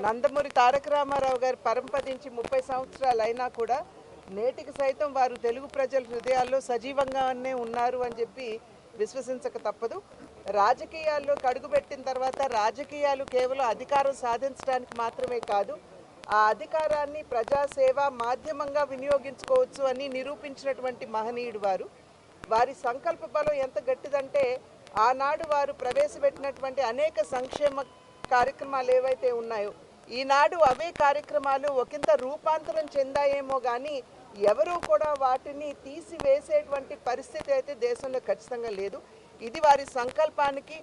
నందమూరి తారక రామారావు గారు పరంపదించి 30 సంవత్సరాలు అయినా కూడా నేటికి సైతం వారు తెలుగు ప్రజల హృదయాల్లో సజీవంగానే ఉన్నారు అని చెప్పి విశ్వసించక తప్పదు. రాజకీయాల్లోకి అడుగుపెట్టిన తర్వాత రాజకీయాలు కేవలం అధికారం సాధించడానికి మాత్రమే కాదు, ఆ అధికారాన్ని ప్రజాసేవ మాధ్యమంగా వినియోగించుకోవచ్చు అని నిరూపించినటువంటి మహనీయుడు వారు. వారి సంకల్ప బలం ఎంత గట్టిదంటే ఆనాడు వారు ప్రవేశపెట్టినటువంటి అనేక సంక్షేమ కార్యక్రమాలు ఏవైతే ఉన్నాయో ఈనాడు అవే కార్యక్రమాలు ఒకంత రూపాంతరం చెందాయేమో కానీ ఎవరూ కూడా వాటిని తీసివేసేటువంటి పరిస్థితి అయితే దేశంలో ఖచ్చితంగా లేదు. ఇది వారి సంకల్పానికి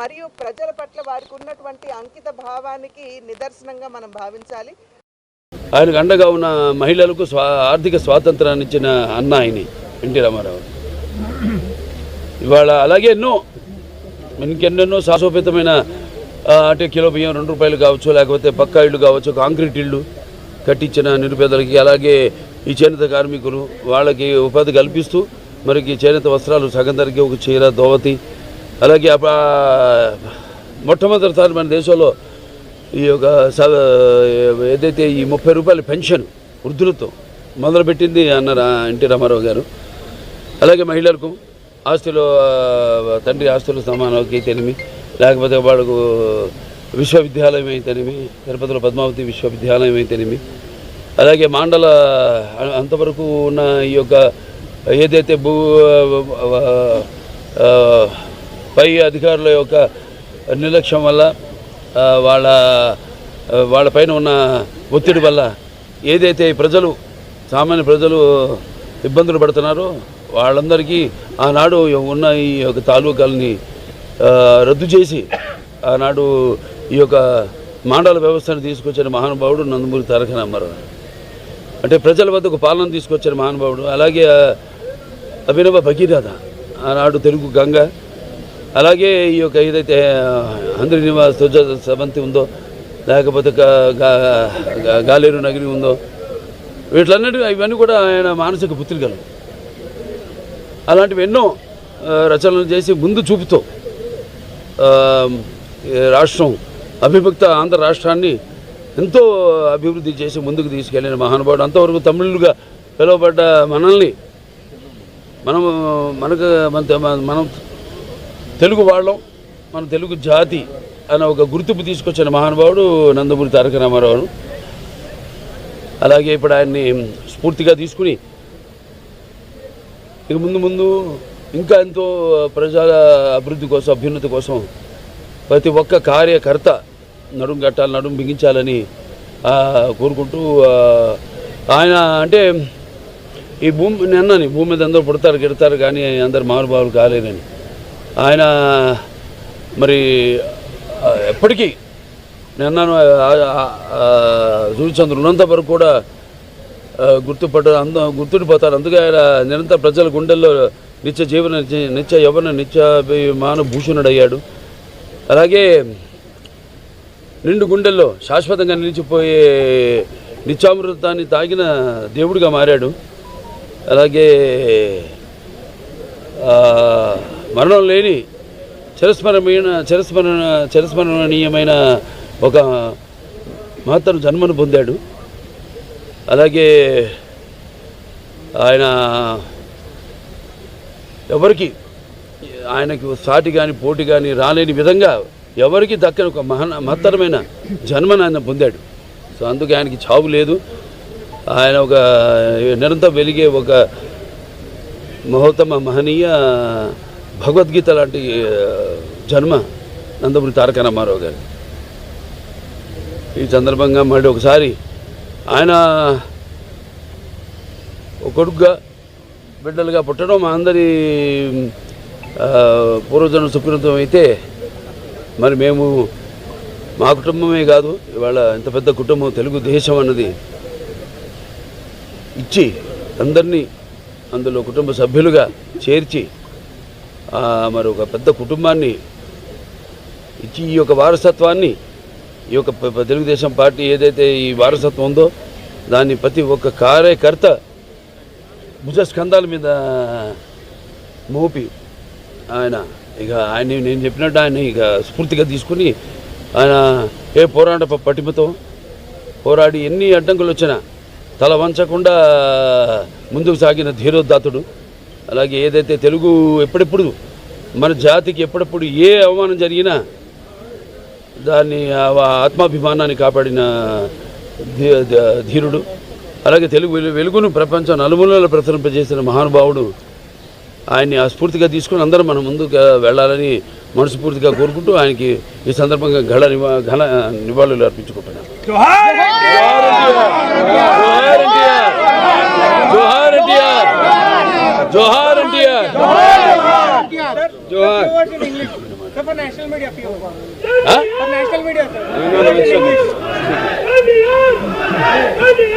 మరియు ప్రజల పట్ల వారికి ఉన్నటువంటి అంకిత భావానికి నిదర్శనంగా మనం భావించాలి. ఆయనకు అండగా ఉన్న మహిళలకు ఆర్థిక స్వాతంత్రాన్ని ఇచ్చిన అన్న ఆయన ఎన్టీ రామారావు. ఇవాళ అలాగే ఇంకెన్నెన్నో శాశ్వతమైన అంటే కిలో బియ్యం 2 రూపాయలు కావచ్చు, లేకపోతే పక్కా ఇళ్ళు కావచ్చు, కాంక్రీట్ ఇళ్ళు కట్టించిన నిరుపేదలకి, అలాగే ఈ చేనేత కార్మికులు వాళ్ళకి ఉపాధి కల్పిస్తూ మరికి చేనేత వస్త్రాలు సగం ధరకి ఒక చీర దోవతి, అలాగే మొట్టమొదటిసారి మన దేశంలో ఈ యొక్క ఏదైతే ఈ 30 రూపాయల పెన్షన్ వృద్ధులతో మొదలుపెట్టింది అన్నారు ఎన్టీ రామారావు గారు. అలాగే మహిళలకు ఆస్తులు తండ్రి ఆస్తులు సమానానికి తెలిమి, లేకపోతే వాళ్ళకు విశ్వవిద్యాలయం అయితేనేమి, తిరుపతిలో పద్మావతి విశ్వవిద్యాలయం అయితేనేమి, అలాగే మాండల అంతవరకు ఉన్న ఈ యొక్క ఏదైతే పై అధికారుల యొక్క నిర్లక్ష్యం వల్ల వాళ్ళ పైన ఉన్న ఒత్తిడి వల్ల ఏదైతే సామాన్య ప్రజలు ఇబ్బందులు పడుతున్నారో వాళ్ళందరికీ ఆనాడు ఉన్న ఈ యొక్క తాలూకాలని రద్దు చేసి ఆనాడు ఈ యొక్క మండల వ్యవస్థను తీసుకొచ్చిన మహానుభావుడు నందమూరి తారక రామారావు. అంటే ప్రజల వద్దకు పాలన తీసుకొచ్చిన మహానుభావుడు. అలాగే అభినవ భగీరథ ఆనాడు తెలుగు గంగ, అలాగే ఈ యొక్క ఏదైతే ఆంధ్ర నివాస్ సవంతి ఉందో, లేకపోతే గాలేరు నగరి ఉందో, ఇవన్నీ కూడా ఆయన మానసిక పుత్రికలు. అలాంటివి ఎన్నో రచనలు చేసి ముందు చూపుతో రాష్ట్రం అవిభక్త ఆంధ్ర రాష్ట్రాన్ని ఎంతో అభివృద్ధి చేసి ముందుకు తీసుకెళ్ళిన మహానుభావుడు. అంతవరకు తమిళులుగా పిలువబడ్డ మనల్ని మనం తెలుగు వాళ్ళం, మన తెలుగు జాతి అనే ఒక గుర్తింపు తీసుకొచ్చిన మహానుభావుడు నందమూరి తారక రామారావు. అలాగే ఇప్పుడు ఆయన్ని స్ఫూర్తిగా తీసుకుని ఇక ముందు ఇంకా ఎంతో ప్రజల అభివృద్ధి కోసం, అభ్యున్నతి కోసం ప్రతి ఒక్క కార్యకర్త నడుం బిగించాలని కోరుకుంటూ ఆయన అంటే ఈ భూమి మీద అందరూ పుడతారు గిడతారు కానీ అందరు మహానుభావులు కాలేరని ఆయన మరి ఎప్పటికీ నిన్నాను సూర్యచంద్రులు ఉన్నంత వరకు కూడా గుర్తుండిపోతారు. అందుకే ఆయన నిరంతర ప్రజల గుండెల్లో నిత్య యవ్వన నిత్యాభిమాన భూషణుడయ్యాడు. అలాగే నిండు గుండెల్లో శాశ్వతంగా నిలిచిపోయే నిత్యామృతాన్ని తాగిన దేవుడిగా మారాడు. అలాగే మరణం లేని చిరస్మరణీయమైన ఒక మహత్తర జన్మను పొందాడు. అలాగే ఆయన ఎవరికి ఆయనకు సాటి కానీ పోటీ కానీ రాలేని విధంగా ఎవరికి దక్కని ఒక మహత్తరమైన జన్మను ఆయన పొందాడు. సో అందుకే ఆయనకి చావు లేదు. ఆయన ఒక నిరంతరం వెలిగే ఒక మహనీయ భగవద్గీత లాంటి జన్మ నందమూరి తారక రామారావు గారు. ఈ సందర్భంగా మళ్ళీ ఒకసారి ఆయన ఒక కొడుకుగా బిడ్డలుగా పుట్టడం మా అందరి పూర్వజన్మ సుకృతం అయితే, మరి మేము మా కుటుంబమే కాదు ఇవాళ ఇంత పెద్ద కుటుంబం తెలుగుదేశం అన్నది ఇచ్చి అందరినీ అందులో కుటుంబ సభ్యులుగా చేర్చి మరి ఒక పెద్ద కుటుంబాన్ని ఇచ్చి ఈ యొక్క వారసత్వాన్ని ఈ యొక్క తెలుగుదేశం పార్టీ ఏదైతే ఈ వారసత్వం ఉందో దాన్ని ప్రతి ఒక్క కార్యకర్త భుజస్కంధాల మీద మోపి ఆయన నేను చెప్పినట్టు ఆయన ఇక స్ఫూర్తిగా తీసుకుని ఆయన ఏ పోరాట పటిమతో పోరాడి ఎన్ని అడ్డంకులు వచ్చినా తల వంచకుండా ముందుకు సాగిన ధీరోదాతుడు. అలాగే ఏదైతే తెలుగు ఎప్పుడెప్పుడు మన జాతికి ఎప్పుడెప్పుడు ఏ అవమానం జరిగినా దాన్ని ఆత్మాభిమానాన్ని కాపాడిన ధీరుడు. అలాగే తెలుగు వెలుగును ప్రపంచం నలుమూలలు ప్రసరింపజేసిన మహానుభావుడు. ఆయన్ని స్ఫూర్తిగా తీసుకుని అందరం మనం ముందుకు వెళ్ళాలని మనస్ఫూర్తిగా కోరుకుంటూ ఆయనకి ఈ సందర్భంగా ఘన నివాళులు అర్పించుకుంటున్నాను. జోహార్ ఎన్టీఆర్, జోహార్ ఎన్టీఆర్, జోహార్ ఎన్టీఆర్, జోహార్. For national media, Huh? for national media, sir. No, no, no, it's okay.